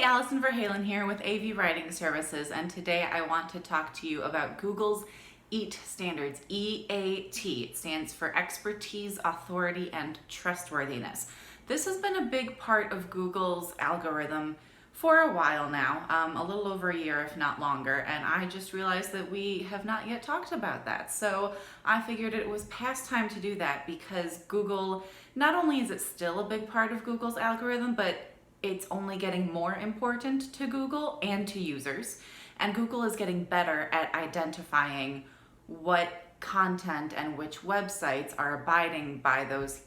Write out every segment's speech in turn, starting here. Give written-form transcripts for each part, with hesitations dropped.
Allison Verhalen here with AV Writing Services, and today I want to talk to you about Google's EAT standards. EAT stands for Expertise, Authority, and Trustworthiness. This has been a big part of Google's algorithm for a while now, a little over a year, if not longer, and I just realized that we have not yet talked about that. So I figured it was past time to do that because Google, not only is it still a big part of Google's algorithm, but it's only getting more important to Google and to users. And Google is getting better at identifying what content and which websites are abiding by those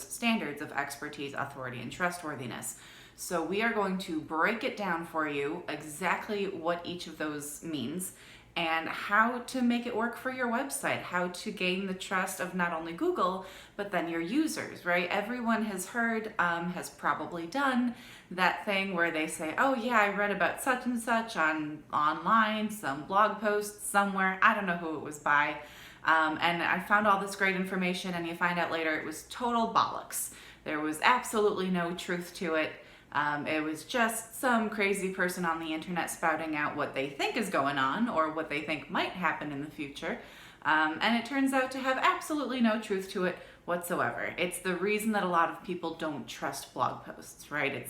standards of expertise, authority, and trustworthiness. So we are going to break it down for you exactly what each of those means and how to make it work for your website, how to gain the trust of not only Google, but then your users, right? Everyone has heard, has probably done that thing where they say, oh yeah, I read about such and such online, some blog post somewhere, I don't know who it was by, and I found all this great information, and you find out later it was total bollocks. There was absolutely no truth to it. It was just some crazy person on the internet spouting out what they think is going on or what they think might happen in the future. And it turns out to have absolutely no truth to it whatsoever. It's the reason that a lot of people don't trust blog posts, right?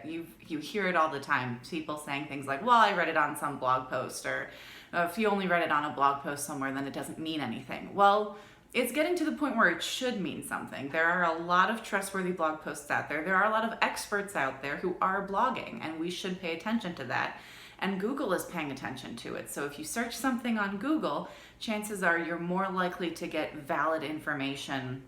You hear it all the time. People saying things like, well, I read it on some blog post, or if you only read it on a blog post somewhere, then it doesn't mean anything. Well, it's getting to the point where it should mean something. There are a lot of trustworthy blog posts out there. There are a lot of experts out there who are blogging, and we should pay attention to that. And Google is paying attention to it. So if you search something on Google, chances are you're more likely to get valid information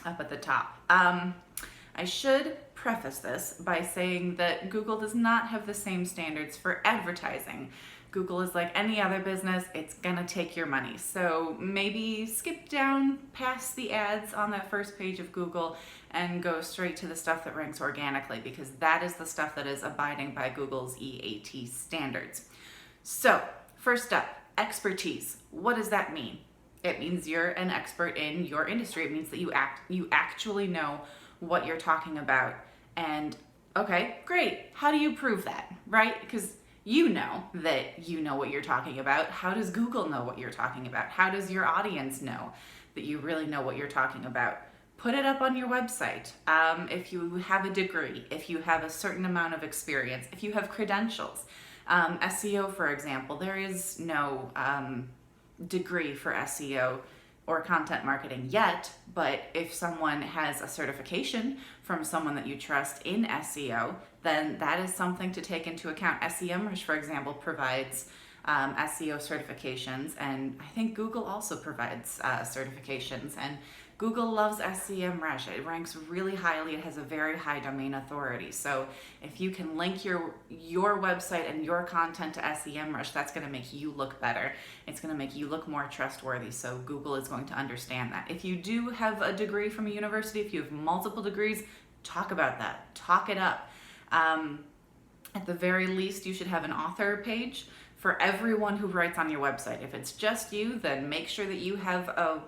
up at the top. I should preface this by saying that Google does not have the same standards for advertising. Google is like any other business, it's gonna take your money. So maybe skip down past the ads on that first page of Google and go straight to the stuff that ranks organically, because that is the stuff that is abiding by Google's EAT standards. So first up, expertise. What does that mean? It means you're an expert in your industry. It means that you actually know what you're talking about. And okay, great. How do you prove that, right? Because you know that you know what you're talking about. How does Google know what you're talking about? How does your audience know that you really know what you're talking about? Put it up on your website. If you have a degree, if you have a certain amount of experience, if you have credentials. SEO, for example, there is no degree for SEO or content marketing yet, but if someone has a certification from someone that you trust in SEO, then that is something to take into account. SEMrush, for example, provides SEO certifications, and I think Google also provides certifications, and Google loves SEMrush. It ranks really highly. It has a very high domain authority. So if you can link your website and your content to SEMrush, that's going to make you look better. It's going to make you look more trustworthy. So Google is going to understand that. If you do have a degree from a university, if you have multiple degrees, talk about that. Talk it up. At the very least, you should have an author page for everyone who writes on your website. If it's just you, then make sure that you have a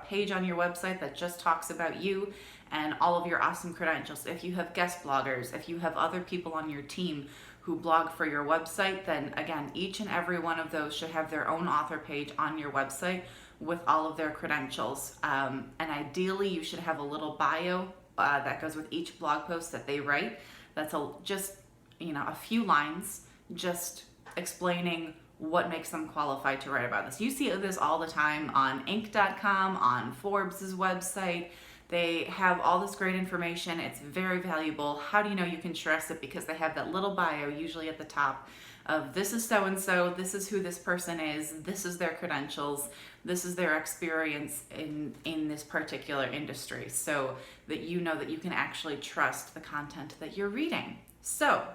page on your website that just talks about you and all of your awesome credentials. If you have guest bloggers, if you have other people on your team who blog for your website, then again, each and every one of those should have their own author page on your website with all of their credentials. And ideally, you should have a little bio that goes with each blog post that they write. That's just a few lines just explaining what makes them qualified to write about this. You see this all the time on Inc.com, on Forbes' website. They have all this great information. It's very valuable. How do you know you can trust it? Because they have that little bio, usually at the top, of this is so-and-so, this is who this person is, this is their credentials, this is their experience in this particular industry, so that you know that you can actually trust the content that you're reading. So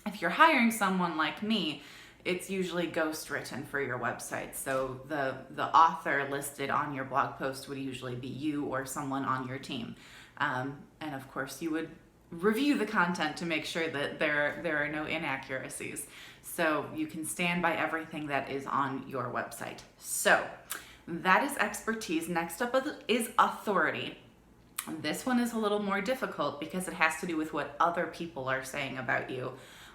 if you're hiring someone like me, it's usually ghost written for your website. So the author listed on your blog post would usually be you or someone on your team. And of course you would review the content to make sure that there are no inaccuracies. So you can stand by everything that is on your website. So that is expertise. Next up is authority. This one is a little more difficult because it has to do with what other people are saying about you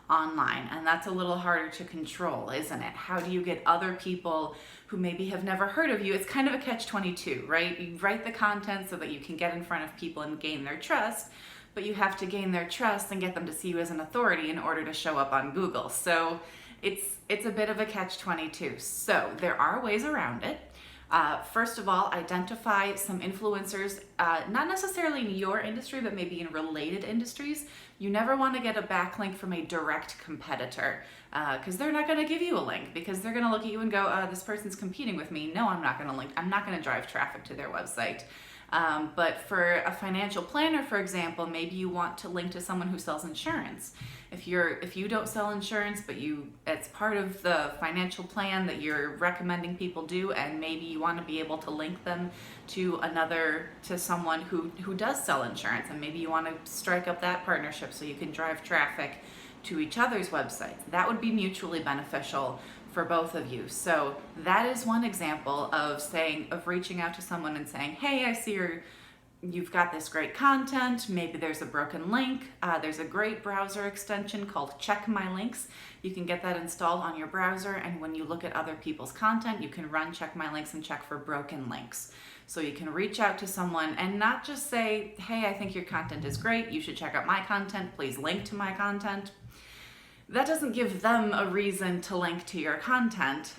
online, and that's a little harder to control, isn't it? How do you get other people who maybe have never heard of you? It's kind of a catch-22, right? You write the content so that you can get in front of people and gain their trust, but you have to gain their trust and get them to see you as an authority in order to show up on Google. So it's a bit of a catch-22. So there are ways around it. First of all, identify some influencers, not necessarily in your industry, but maybe in related industries. You never want to get a backlink from a direct competitor because they're not going to give you a link, because they're going to look at you and go, this person's competing with me. No, I'm not going to link. I'm not going to drive traffic to their website. But for a financial planner, for example, maybe you want to link to someone who sells insurance. If you don't sell insurance, but it's part of the financial plan that you're recommending people do, and maybe you want to be able to link them to someone who does sell insurance, and maybe you want to strike up that partnership so you can drive traffic to each other's websites. That would be mutually beneficial for both of you. So that is one example of reaching out to someone and saying, hey, I see you've got this great content. Maybe there's a broken link. There's a great browser extension called Check My Links. You can get that installed on your browser, and when you look at other people's content, you can run Check My Links and check for broken links. So you can reach out to someone and not just say, hey, I think your content is great. You should check out my content. Please link to my content. That doesn't give them a reason to link to your content,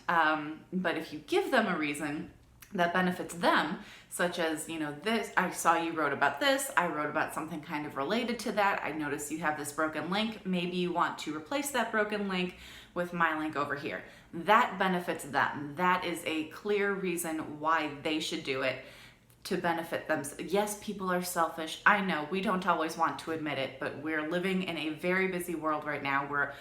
but if you give them a reason that benefits them, such as, this, I saw you wrote about this, I wrote about something kind of related to that, I noticed you have this broken link, maybe you want to replace that broken link with my link over here. That benefits them. That is a clear reason why they should do it, to benefit them. Yes, people are selfish. I know we don't always want to admit it, but we're living in a very busy world right now. We're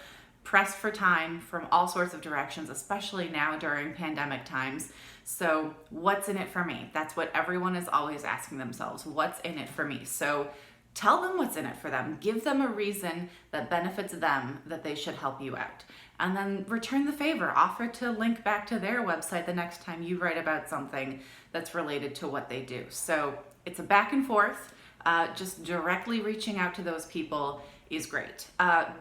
pressed for time from all sorts of directions, especially now during pandemic times. So what's in it for me? That's what everyone is always asking themselves. What's in it for me? So tell them what's in it for them. Give them a reason that benefits them, that they should help you out. And then return the favor. Offer to link back to their website the next time you write about something that's related to what they do. So it's a back and forth. Just directly reaching out to those people is great.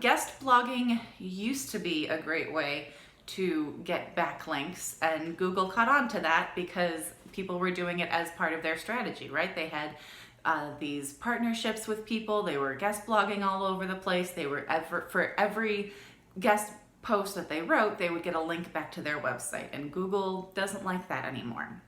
Guest blogging used to be a great way to get backlinks, and Google caught on to that because people were doing it as part of their strategy, right? They had these partnerships with people. They were guest blogging all over the place. They were for every guest post that they wrote, they would get a link back to their website, and Google doesn't like that anymore.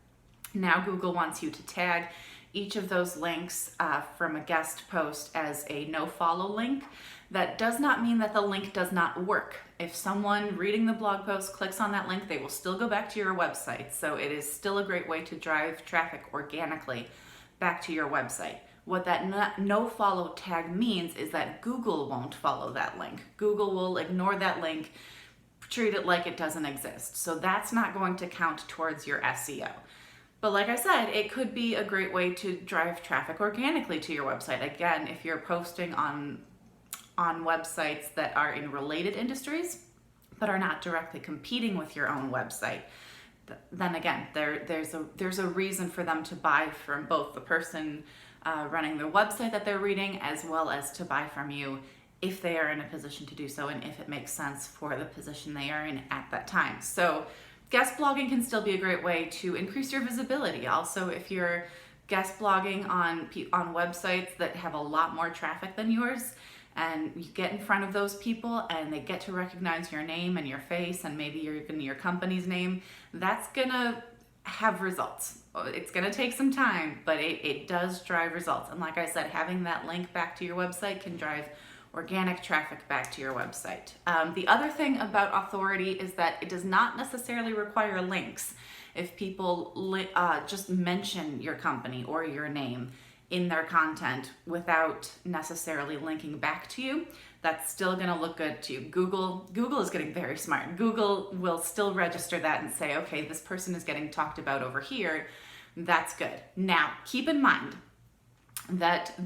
Now Google wants you to tag each of those links from a guest post as a no-follow link. That does not mean that the link does not work. If someone reading the blog post clicks on that link, they will still go back to your website. So it is still a great way to drive traffic organically back to your website. What that no-follow tag means is that Google won't follow that link. Google will ignore that link, treat it like it doesn't exist. So that's not going to count towards your SEO. But like I said, it could be a great way to drive traffic organically to your website. Again, if you're posting on websites that are in related industries, but are not directly competing with your own website, then again, there's a reason for them to buy from both the person running the website that they're reading, as well as to buy from you if they are in a position to do so, and if it makes sense for the position they are in at that time. So guest blogging can still be a great way to increase your visibility. Also, if you're guest blogging on websites that have a lot more traffic than yours, and you get in front of those people and they get to recognize your name and your face and maybe even your company's name, that's gonna have results. It's gonna take some time, but it does drive results. And like I said, having that link back to your website can drive organic traffic back to your website. The other thing about authority is that it does not necessarily require links. If people just mention your company or your name in their content without necessarily linking back to you, that's still going to look good to you. Google is getting very smart. Google will still register that and say, okay, this person is getting talked about over here. That's good. Now, keep in mind that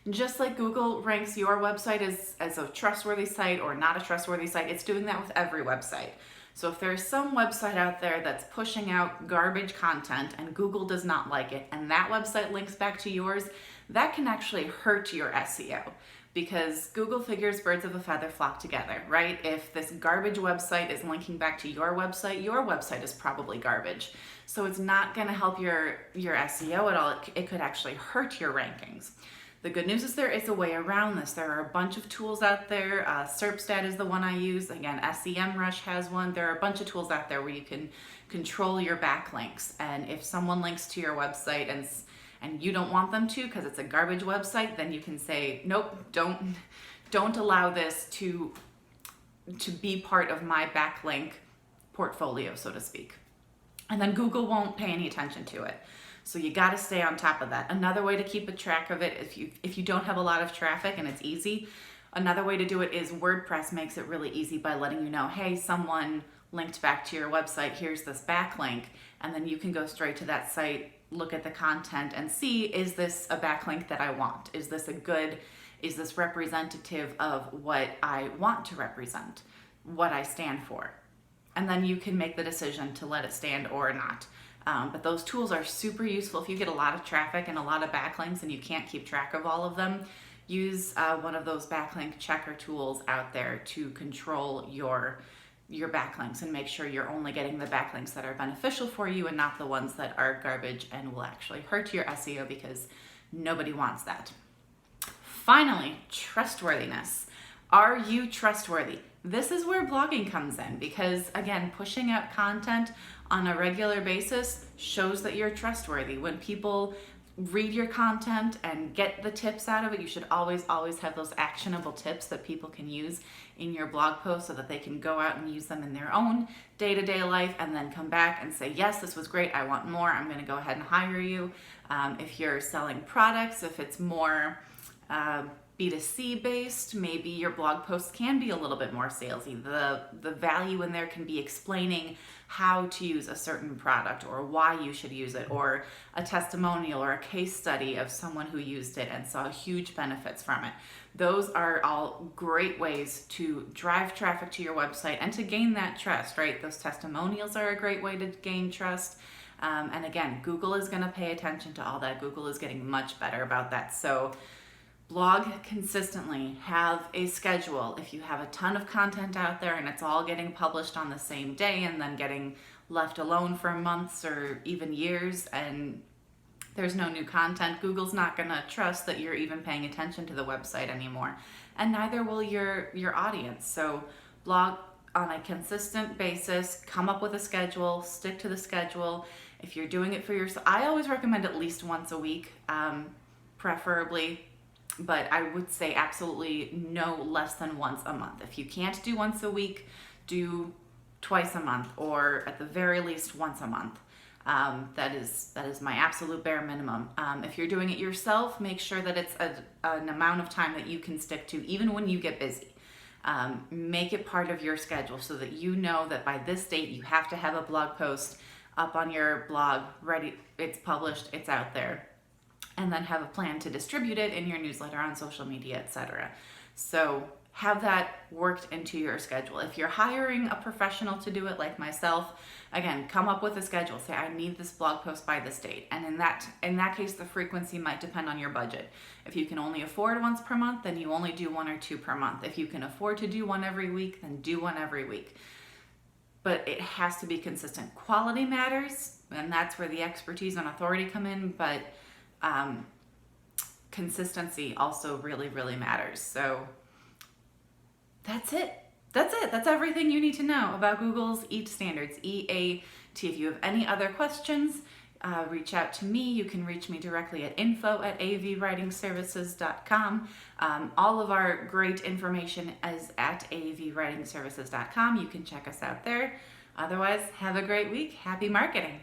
just like Google ranks your website as a trustworthy site or not a trustworthy site, it's doing that with every website. So if there's some website out there that's pushing out garbage content and Google does not like it, and that website links back to yours, that can actually hurt your SEO, because Google figures birds of a feather flock together, right? If this garbage website is linking back to your website is probably garbage. So it's not gonna help your SEO at all. It could actually hurt your rankings. The good news is there is a way around this. There are a bunch of tools out there. SERPstat is the one I use. Again, SEMrush has one. There are a bunch of tools out there where you can control your backlinks. And if someone links to your website and you don't want them to because it's a garbage website, then you can say, nope, don't allow this to be part of my backlink portfolio, so to speak. And then Google won't pay any attention to it. So you got to stay on top of that. Another way to keep a track of it, if you don't have a lot of traffic and it's easy, another way to do it is WordPress makes it really easy by letting you know, hey, someone linked back to your website, here's this backlink, and then you can go straight to that site, look at the content and see, is this a backlink that I want? Is this representative of what I want to represent, what I stand for? And then you can make the decision to let it stand or not. But those tools are super useful if you get a lot of traffic and a lot of backlinks and you can't keep track of all of them. Use one of those backlink checker tools out there to control your backlinks and make sure you're only getting the backlinks that are beneficial for you and not the ones that are garbage and will actually hurt your SEO, because nobody wants that. Finally, trustworthiness. Are you trustworthy? This is where blogging comes in, because again, pushing out content on a regular basis shows that you're trustworthy. When people read your content and get the tips out of it, you should always have those actionable tips that people can use in your blog post so that they can go out and use them in their own day-to-day life and then come back and say, yes, this was great, I want more, I'm going to go ahead and hire you. If you're selling products, if it's more B2C based, maybe your blog posts can be a little bit more salesy. The value in there can be explaining how to use a certain product or why you should use it, or a testimonial or a case study of someone who used it and saw huge benefits from it. Those are all great ways to drive traffic to your website and to gain that trust, right? Those testimonials are a great way to gain trust. And again, Google is going to pay attention to all that. Google is getting much better about that. So blog consistently, have a schedule. If you have a ton of content out there and it's all getting published on the same day and then getting left alone for months or even years and there's no new content, Google's not going to trust that you're even paying attention to the website anymore. And neither will your audience. So blog on a consistent basis, come up with a schedule, stick to the schedule. If you're doing it for yourself, I always recommend at least once a week, preferably. But I would say absolutely no less than once a month. If you can't do once a week, do twice a month, or at the very least once a month. That is my absolute bare minimum. If you're doing it yourself, make sure that it's an amount of time that you can stick to, even when you get busy. Make it part of your schedule so that you know that by this date you have to have a blog post up on your blog, ready, it's published, it's out there. And then have a plan to distribute it in your newsletter, on social media, etc. So have that worked into your schedule. If you're hiring a professional to do it like myself, again, come up with a schedule. Say, I need this blog post by this date. And in that case, the frequency might depend on your budget. If you can only afford once per month, then you only do one or two per month. If you can afford to do one every week, then do one every week. But it has to be consistent. Quality matters, and that's where the expertise and authority come in, but consistency also really, really matters. So that's it. That's everything you need to know about Google's EAT standards, EAT. If you have any other questions, reach out to me. You can reach me directly at info@avwritingservices.com. All of our great information is at avwritingservices.com. You can check us out there. Otherwise, have a great week. Happy marketing.